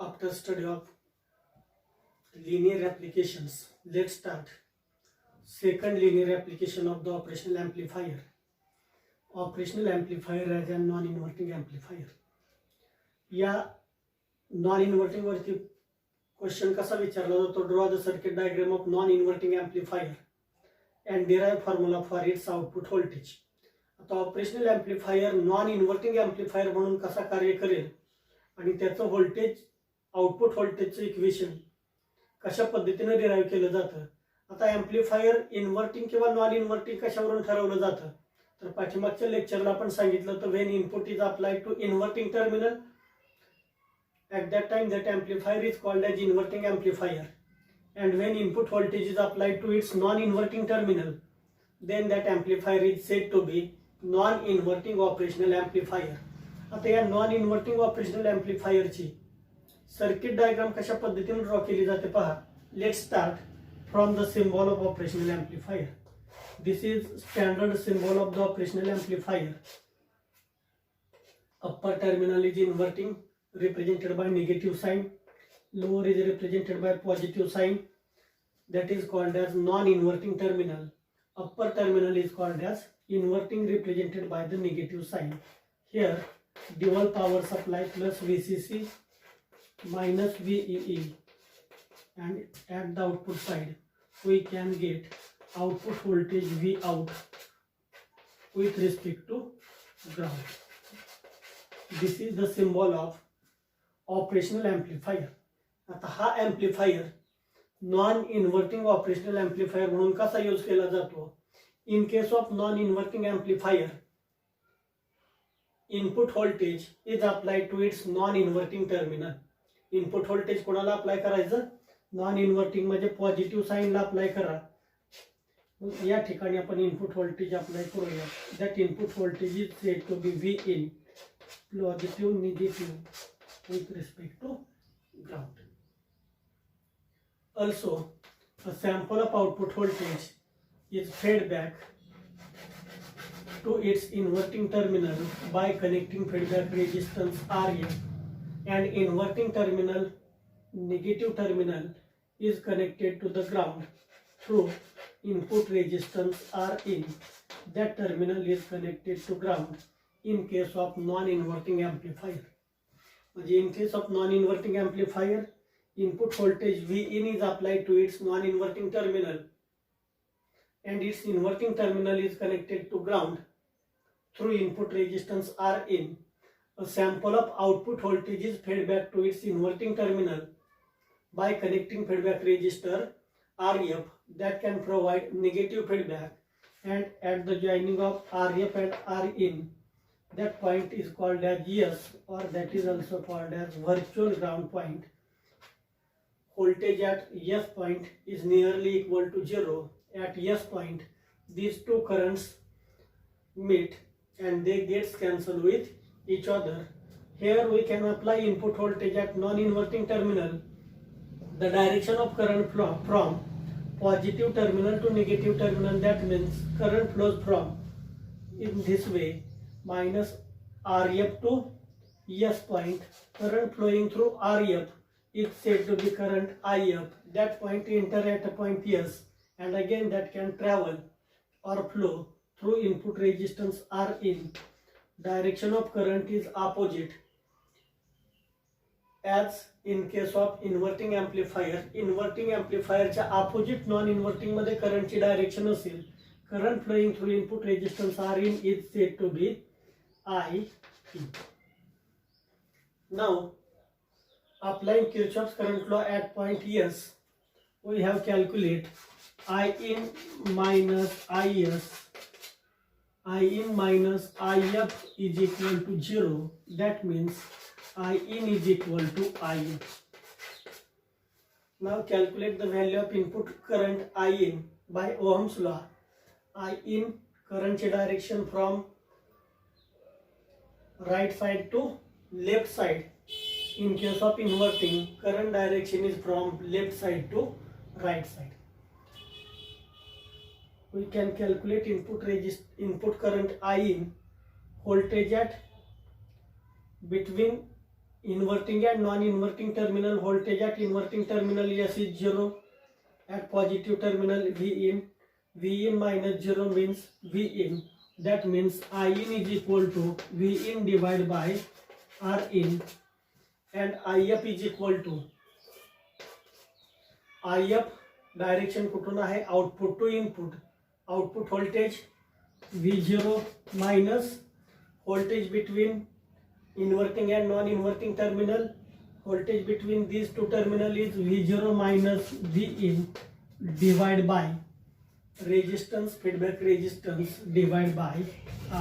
After study of linear applications, let's start second linear application of the operational amplifier. Operational amplifier as a non-inverting amplifier. या non-inverting वरती question कसा विचारला जातो? Draw the circuit diagram of non-inverting amplifier and derive formula for its output voltage. आता operational amplifier non inverting amplifier म्हणून कसा कार्य करेल आणि त्याचं व्होल्टेज आउटपुट व्होल्टेजचं इक्वेशन कशा पद्धतीने डिराइव्ह केलं जातं. आता एम्प्लिफायर इन्व्हर्टिंग किंवा नॉन इन्व्हर्टिंग कशावरून ठरवलं जातं तर पाठीमागच्या लेक्चरला आपण सांगितलं तर when input is applied to inverting terminal at that time that amplifier is called as inverting amplifier, and when input voltage is applied to its non-inverting terminal then that amplifier is said to be non-inverting operational amplifier. आता या non inverting operational amplifier ची circuit diagram कशा पद्धतीने draw केली जाते पहा. Let's start from the symbol of operational amplifier. This is standard symbol of the operational amplifier. Upper terminal is inverting represented by negative sign, lower is represented by positive sign, that is called as non-inverting terminal. Upper terminal is called as inverting, represented by the negative sign. Here dual power supply plus VCC minus VEE, and at the output side we can get output voltage V out with respect to ground. This is the symbol of operational amplifier. आता हा amplifier non inverting operational amplifier म्हणून कसा use केला जातो. In case of non inverting amplifier input voltage is applied to its non inverting terminal. Input voltage कोणाला apply करायचं? Non inverting म्हणजे positive साईनला अप्लाय करा. या ठिकाणी आपण इनपुट व्होल्टेज अप्लाय करूया. That input voltage is said to be V in positive negative with respect to ground. Also, a sample of output voltage is fed back to its inverting terminal by connecting feedback resistance RA, and inverting terminal negative terminal is connected to the ground through input resistance Rin. That terminal is connected to ground in case of non-inverting amplifier. In case of non-inverting amplifier, input voltage Vin is applied to its non-inverting terminal, and its inverting terminal is connected to ground through input resistance Rin. A sample of output voltage is fed back to its inverting terminal by connecting feedback resistor Rf that can provide negative feedback, and at the joining of Rf and Rin, that point is called as S, or that is also called as virtual ground point. Voltage at S point is nearly equal to 0. At S point, these two currents meet and they get cancelled with each other. Here we can apply input voltage at non-inverting terminal. The direction of current flow from positive terminal to negative terminal, that means current flows from in this way minus Rf to S point. Current flowing through Rf is said to be current If. That point enter at a point S, and again that can travel or flow through input resistance Rin. Direction of current is opposite as in case of inverting amplifier. Inverting amplifier च्या opposite non inverting मध्ये current ची direction असेल. Current flowing through input resistance Rin is said to be I. Now, applying Kirchhoff's current law at point S, we have calculate I in minus Is. I in minus If is equal to 0. That means I in is equal to If. Now calculate the value of input current I in by Ohm's law. I in current direction from right side to left side. In case of inverting, current direction is from left side to right side. We can calculate input current I in voltage at between Inverting and non-inverting terminal voltage at inverting terminal S is 0. At positive terminal V in minus 0 means V in. That means I in is equal to V in divided by R in, and IF is equal to IF direction कुठून आहे, output to input. Output voltage V0 minus voltage between inverting and non-inverting terminal. Voltage between these two terminal is V0 minus V in divided by resistance, feedback resistance divided by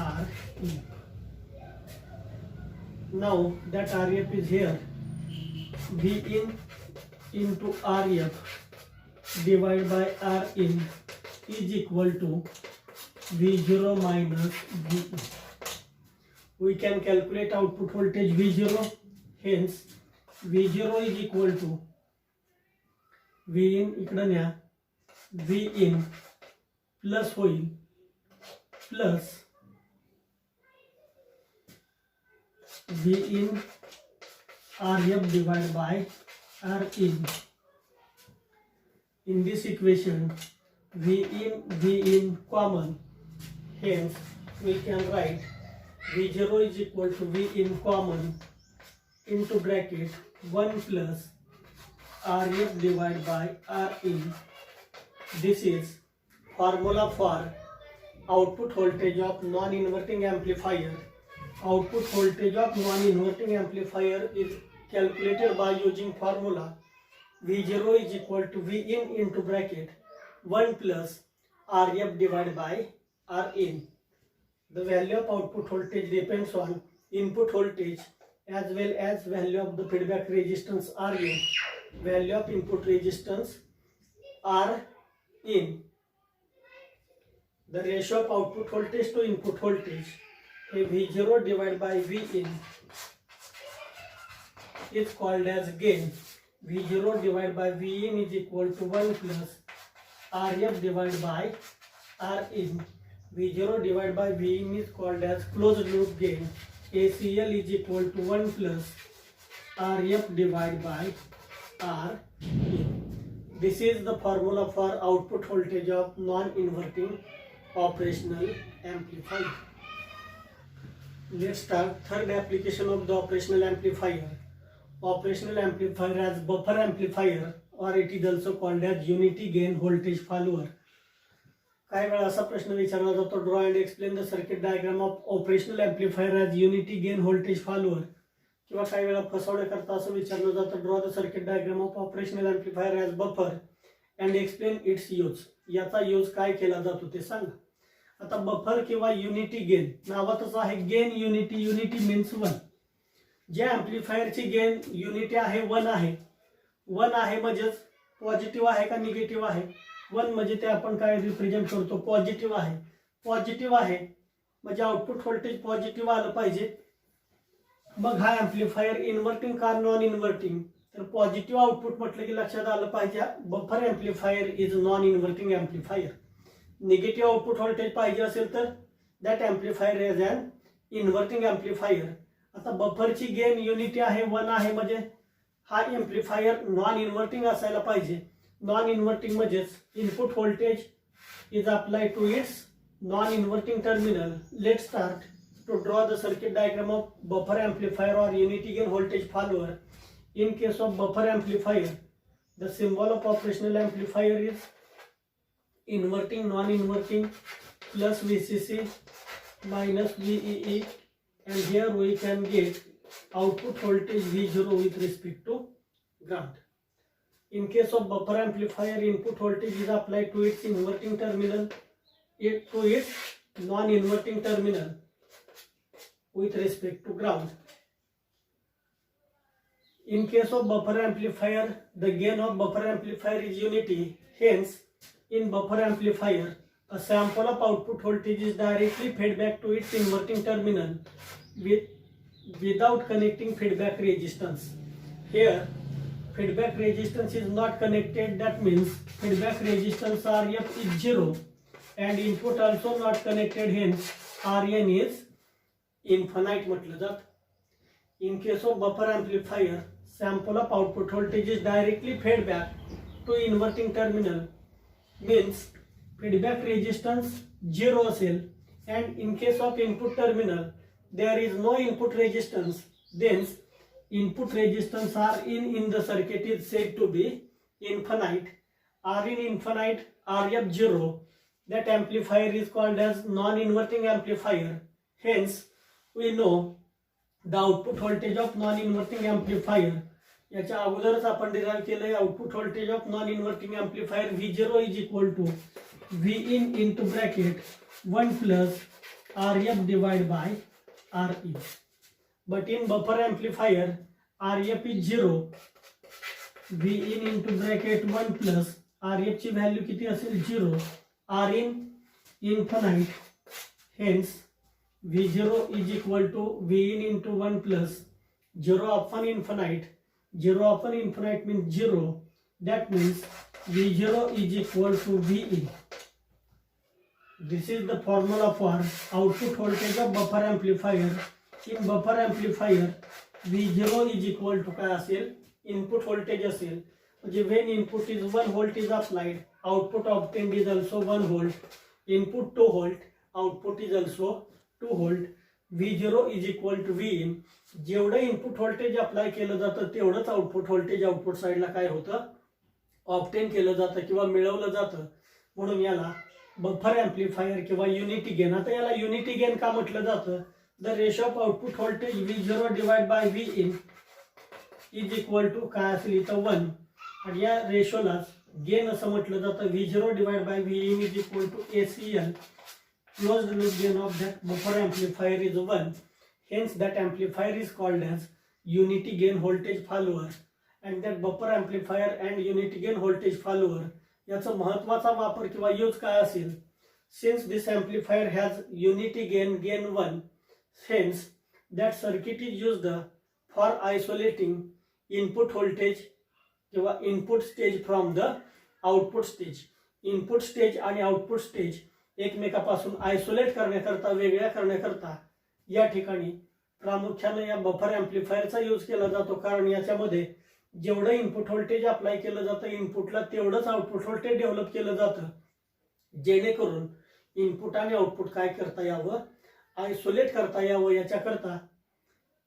R in. Now that RF is here, V in into RF divided by R in is equal to V0 minus V in. We can calculate output voltage V0. Hence V0 is equal to V in इकडे न्या, V in plus होईल plus V in RF divided by R in. In this equation, V in common. Hence, we can write V0 is equal to V in common into bracket 1 plus RF divided by R in. This is formula for output voltage of non-inverting amplifier. Output voltage of non-inverting amplifier is calculated by using formula V0 is equal to V in into bracket 1 plus RF divided by R in. The value of output voltage depends on input voltage as well as value of the feedback resistance R in. Value of input resistance R in. The ratio of output voltage to input voltage, V0 divided by V in, is called as gain. V0 divided by V in is equal to 1 plus RF divided by R in. V0 divided by V in is called as closed loop gain. ACL is equal to 1 plus RF divided by R in. This is the formula for output voltage of non-inverting operational amplifier. Let's start third application of the operational amplifier. Operational amplifier as buffer amplifier, or it is also called as unity gain voltage follower. काही वेळा असा प्रश्न विचारला जातो, draw and explain the circuit diagram of operational amplifier as unity gain voltage follower. किंवा काही वेळा फसवण्याकरता असं विचारलं जातं, draw the circuit diagram of operational amplifier as buffer and explain it's use. याचा यूज काय केला जातो ते सांगा. आता बफर किंवा युनिटी गेन नावातच आहे, गेन युनिटी. Unity means 1. ज्या एम्प्लिफायरची गेन युनिटी आहे 1 आहे. 1 आहे म्हणजेच पॉझिटिव्ह आहे का निगेटिव्ह आहे. 1 म्हणजे ते आपण काय रिप्रेझेंट करतो, पॉझिटिव्ह आहे. पॉझिटिव्ह आहे म्हणजे आउटपुट व्होल्टेज पॉझिटिव्ह आलं पाहिजे. मग हा एम्प्लिफायर इन्व्हर्टिंग का नॉन इन्व्हर्टिंग, तर पॉझिटिव्ह आउटपुट म्हटलं की लक्षात आलं पाहिजे buffer amplifier is non inverting amplifier. Negative output voltage पाहिजे असेल तर that amplifier is an inverting amplifier. आता बफरची गेन युनिटी आहे 1 आहे म्हणजे हा एम्प्लिफायर नॉन इन्व्हर्टिंग असायला पाहिजे. नॉन इन्व्हर्टिंग म्हणजेच input voltage is applied to its non inverting terminal. Let start to draw the circuit diagram of buffer amplifier or unity gain voltage follower. In case of buffer amplifier, the symbol of operational amplifier is inverting, non-inverting, plus VCC minus VEE, and here we can get output voltage V0 with respect to ground. In case of buffer amplifier, input voltage is applied to its inverting terminal, to its non-inverting terminal with respect to ground. In case of buffer amplifier, the gain of buffer amplifier is unity. Hence, in buffer amplifier, a sample of output voltage is directly fed back to its inverting terminal without connecting feedback resistance. Here, feedback resistance is not connected. That means feedback resistance RF is 0 and input also not connected. Hence, RN is infinite म्हटलं जातं. In case of buffer amplifier, sample of output voltage is directly fed back to inverting terminal, means feedback resistance 0 असेल, and in case of input terminal there is no input resistance, then input resistance Rin in the circuit is said to be infinite. Rin infinite, Rf 0. That amplifier is called as non-inverting amplifier. Hence, we know the output voltage of non-inverting amplifier. याच्या अगोदरच आपण derive केलंय output voltage of non inverting amplifier V0 is equal to Vin into bracket 1 plus Rf divided by Re. But in buffer amplifier, Rf is 0. Vin into bracket 1 plus Rf ची value किती असेल 0. Rin infinite. Hence V0 is equal to Vin into 1 plus 0 upon infinite. 0 upon infinite means 0. That means V0 is equal to Vin. This is the formula for output voltage of buffer amplifier. In buffer amplifier, V0 is equal to काय असेल, input voltage असेल. म्हणजे when input is 1 volt is applied, output obtained is also 1 volt. Input 2 volt, output is also 2 volt. V0 is equal to Vin. जेवढं input voltage apply केलं जातं तेवढंच output voltage output साइडला काय होतं, ऑब्टेन केलं जातं किंवा मिळवलं जातं. म्हणून याला बफर एम्प्लीफायर किंवा युनिटी गेन. आता याला युनिटी गेन का म्हटलं जातं, the ratio of output voltage V0 divide by Vin is equal to काय असेल इथं 1. आणि या रेशोला गेन असं म्हटलं जातं. V0 divide by Vin is equal to ACL. Closed loop gain of that buffer amplifier is 1. Hence that amplifier is called as unity gain voltage follower. And that buffer amplifier and unity gain voltage follower याचा महत्त्वाचा वापर किंवा use काय असेल, since this amplifier has unity gain 1, hence that circuit is used for isolating input voltage किंवा input stage from the output stage. Input stage आणि output stage एकमेकापासून isolate करण्याकरता, वेगळ्या करण्याकरता या ठिकाणी प्रामुख्याने या बफर एम्प्लीफायरचा यूज केला जातो. कारण याच्यामध्ये जेवढं इनपुट व्होल्टेज अप्लाय केलं जातं इनपुटला तेवढंच आउटपुट व्होल्टेज डेव्हलप केलं जातं, जेणेकरून इनपुट आणि आउटपुट काय करता यावं, आयसोलेट करता यावं. याच्याकरता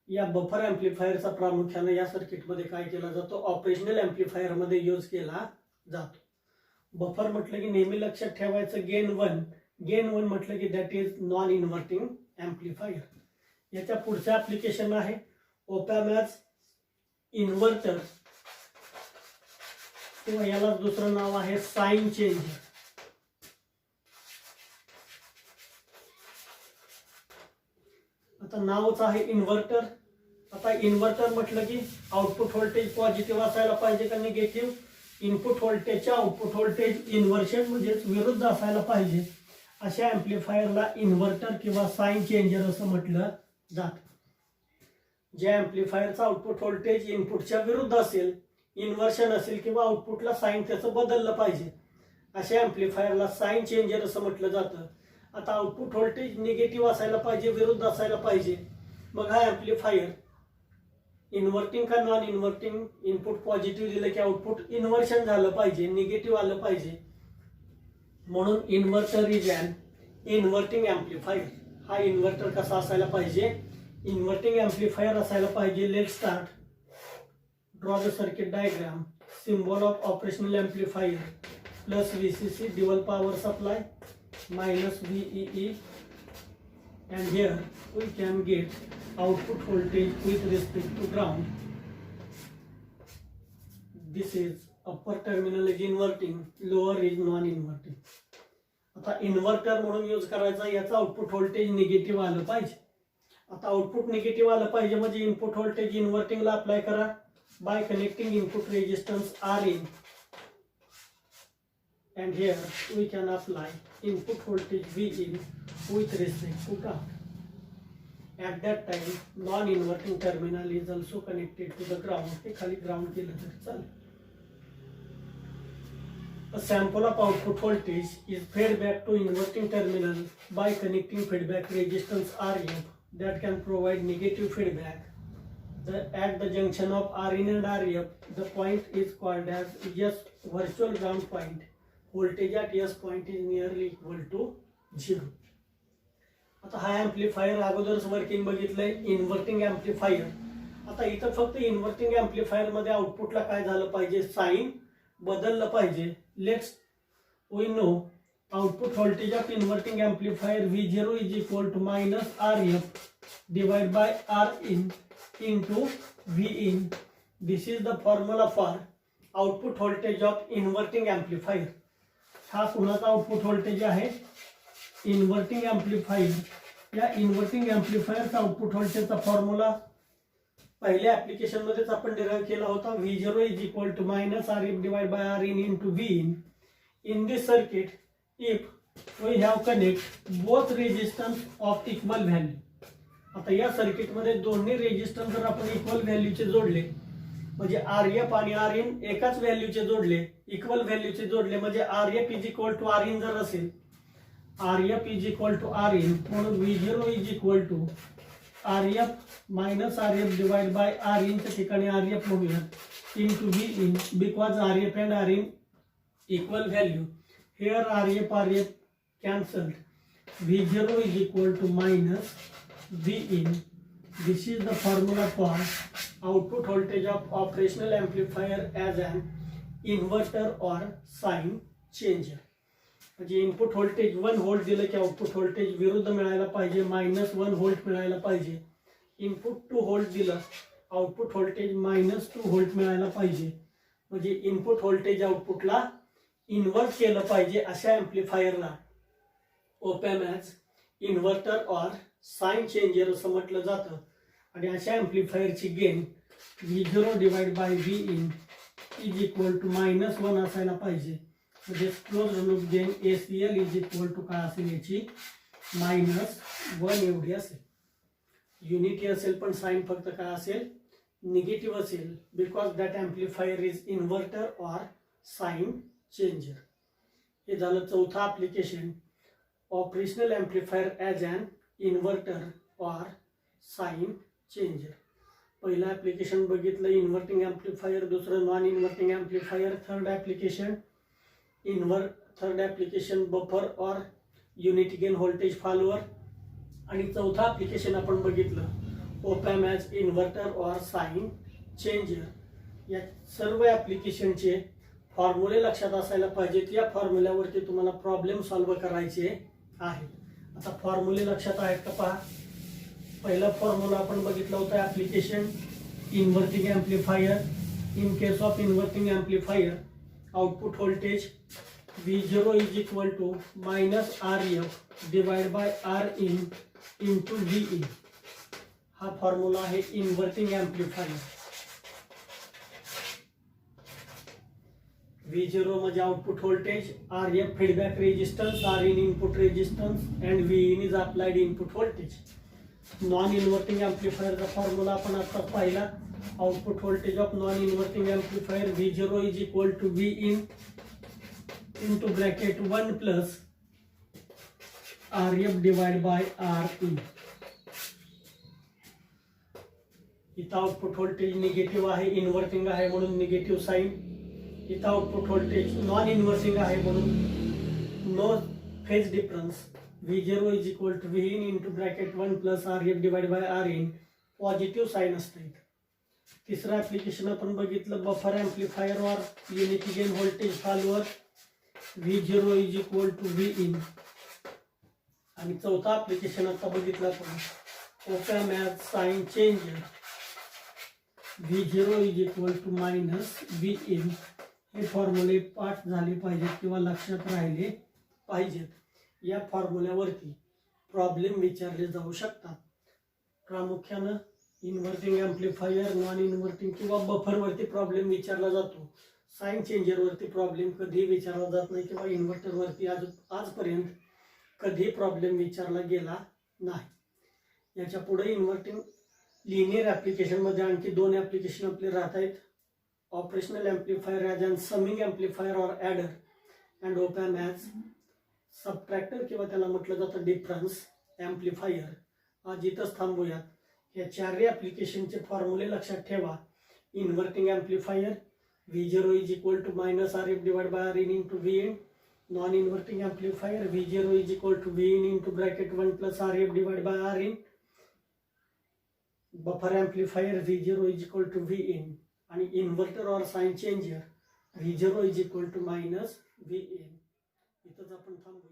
या बफर एम्प्लीफायरचा प्रामुख्याने या सर्किटमध्ये काय केला जातो, ऑपरेशनल एम्प्लीफायरमध्ये यूज केला जातो. बफर म्हटलं की नेहमी लक्षात ठेवायचं गेन 1. गेन 1 म्हटलं की that is non inverting amplifier. याच्या पुढचं ऍप्लिकेशन आहे ऑप-एम्प ॲज इन्व्हर्टर किंवा याला दुसरं नाव आहे साइन चेंजर. आता नावच आहे इन्व्हर्टर. आता इन्व्हर्टर म्हटलं की आउटपुट व्होल्टेज पॉझिटिव्ह असायला पाहिजे का निगेटिव्ह, इनपुट व्होल्टेजच्या आउटपुट व्होल्टेज इन्व्हर्शन म्हणजेच विरुद्ध असायला पाहिजे. अशा एम्प्लीफायरला इन्व्हर्टर किंवा साइन चेंजर असं म्हटलं जातं. ज्या एम्प्लीफायरचा आउटपुट व्होल्टेज इनपुटच्या विरुद्ध असेल, इन्व्हर्शन असेल किंवा आउटपुटला साइन त्याचं बदललं पाहिजे, अशा एम्प्लीफायरला साइन चेंजर असं म्हटलं जातं. आता आउटपुट व्होल्टेज निगेटिव्ह असायला पाहिजे, विरुद्ध असायला पाहिजे. मग हा एम्प्लीफायर इन्व्हर्टिंग का नॉन इन्व्हर्टिंग, इनपुट पॉझिटिव्ह दिलं की आउटपुट इन्व्हर्शन झालं पाहिजे, निगेटिव्ह आलं पाहिजे. म्हणून inverter is an inverting amplifier. हा इन्व्हर्टर कसा असायला पाहिजे, इन्व्हर्टिंग एम्प्लीफायर असायला पाहिजे. Let start. Draw the circuit diagram. Symbol of operational amplifier plus VCC dual power supply minus VEE, and here we can get output voltage with respect to ground. This is upper terminal is inverting, lower is non-inverting. आता inverter म्हणून use करायचा, याचा output voltage negative आलं पाहिजे. आता output negative आलं पाहिजे म्हणजे इनपुट व्होल्टेज इन्व्हर्टिंगला अप्लाय करा bye connecting input resistance Rin. And here we can apply input voltage Vin with respect to ground. At that time non-inverting terminal is also connected to the ground. हे खाली ground केलं तर चालेल. A sample of output voltage is fed back to inverting terminal by connecting feedback resistance Rf that can provide negative feedback. at the junction of Rin and Ref, the point is called as S virtual ground point. Voltage at S point is nearly equal to 0. आता हा amplifier अगोदरच working बघितलंय, inverting amplifier. आता इथं फक्त inverting amplifier मध्ये आउटपुटला काय झालं पाहिजे, साइन बदललं पाहिजे. Let's we know output voltage of inverting amplifier V0 is equal to minus Rf divided by Rin into Vin. This is the formula for output voltage of inverting amplifier. हा कुणाचा output voltage आहे, inverting amplifier. या inverting ऍम्प्लिफायरचा output व्होल्टेजचा formula पहिल्या application मध्येच आपण derive केला होता. V0 is equal to minus Rf divided by Rin into Vin. In this circuit, if we have connect both resistance of equal value. आता या सर्किट मध्ये दोन्ही रेजिस्टन्स जर आपण इक्वल व्हॅल्यूचे जोडले, म्हणजे Rf आणि Rin एकाच व्हॅल्यूचे जोडले, इक्वल व्हॅल्यूचे जोडले, म्हणजे Rf is equal to Rin जर असेल, Rf is equal to Rin, म्हणून V0 is equal to Rf minus Rf divide by Rin च्या ठिकाणी Rf लिहूयात into Vin, because Rf and Rin equal value. Here Rf cancelled. V0 is equal to minus Vin. This is the formula for output voltage of operational amplifier as an inverter or sign changer. म्हणजे input voltage 1 volt दिलं की output voltage विरुद्ध मिळायला पाहिजे, -1 volt मिळायला पाहिजे. Input 2 volt दिलं, output voltage -2 volt मिळायला पाहिजे. म्हणजे इनपुट व्होल्टेज आउटपुटला इन्व्हर्ट केलं पाहिजे. अशा एम्प्लिफायरला op amp as inverter or sign changer असं म्हटलं जातं. आणि अशा एम्प्लिफायरची gain V0 divide by Vin is equal to -1 असायला पाहिजे. म्हणजे close loop gain ACL is equal to काय असेल, याची -1 एवढी असेल. युनिटी असेल पण साइन फक्त काय असेल, निगेटिव्ह असेल, because that amplifier is inverter or sign changer. हे झालं चौथं application, operational amplifier as an inverter or sign changer. पहिलं ऍप्लिकेशन बघितलं इन्व्हर्टिंग ऍम्प्लिफायर, दुसरं non inverting amplifier, third application buffer or unity gain voltage follower, आणि चौथा application आपण बघितलं op amp as inverter or sign changer. या सर्व ऍप्लिकेशनचे फॉर्म्युले लक्षात असायला पाहिजेत. या फॉर्म्युल्यावरती तुम्हाला प्रॉब्लेम सॉल्व्ह करायचे आहेत. आता फॉर्म्युले लक्षात आहेत का पहा. पहिला फॉर्म्युला आपण बघितला होता application inverting amplifier. In case of inverting amplifier output voltage V0 is equal to minus Rf divide by Rin into Vin. हा फॉर्म्युला आहे इन्व्हर्टिंग ऍम्प्लिफायर. V0 म्हणजे output voltage, Rf feedback resistance, Rin input resistance and Vin is applied input voltage. Non inverting ऍम्प्लिफायरचा formula आपण आता पाहिला. Output voltage of non inverting amplifier V0 is equal to Vin into bracket 1 plus Rf divided by Rin. इथं output voltage negative आहे, inverting आहे म्हणून negative sign. इथं output voltage non inverting आहे म्हणून no phase difference. V0 is equal to Vin into bracket 1 plus Rf divide by Rin, positive sign असते. तिसरं application आपण बघितलं buffer amplifier or unity gain voltage follower. V0 is equal to Vin. आणि चौथा application आता बघितलं आपण op amp as sign changer. V0 is equal to minus Vin. हे फॉर्म्युले पाठ झाले पाहिजेत किंवा लक्षात राहिले पाहिजेत. या फॉर्म्युल्यावरती प्रॉब्लेम विचारले जाऊ शकतात. प्रामुख्यानं इन्व्हर्टिंग ऍम्प्लिफायर, नॉन इन्व्हर्टिंग किंवा बफरवरती प्रॉब्लेम विचारला जातो. साइन चेंजरवरती प्रॉब्लेम कधी विचारला जात नाही किंवा इन्व्हर्टरवरती आजपर्यंत कधी प्रॉब्लेम विचारला गेला नाही. याच्या पुढे इन्व्हर्टिंग लिनियर ऍप्लिकेशनमध्ये आणखी 2 ऍप्लिकेशन आपले राहत आहेत. Operational amplifier as an summing amplifier or adder and op amp as subtractor किंवा त्याला म्हटलं जातं डिफरन्स एम्प्लिफायर. आज इथंच थांबूयात. या चारही ॲप्लिकेशनचे फॉर्म्युले लक्षात ठेवा. Inverting amplifier V0 is equal to minus RF divide by RIN into VN. Non inverting amplifier V0 is equal to VN into bracket 1 plus RF divide by RIN. Buffer amplifier V0 is equal to VN. आणि inverter or sign changer V0 is equal to minus VN. इथंच आपण थांबू.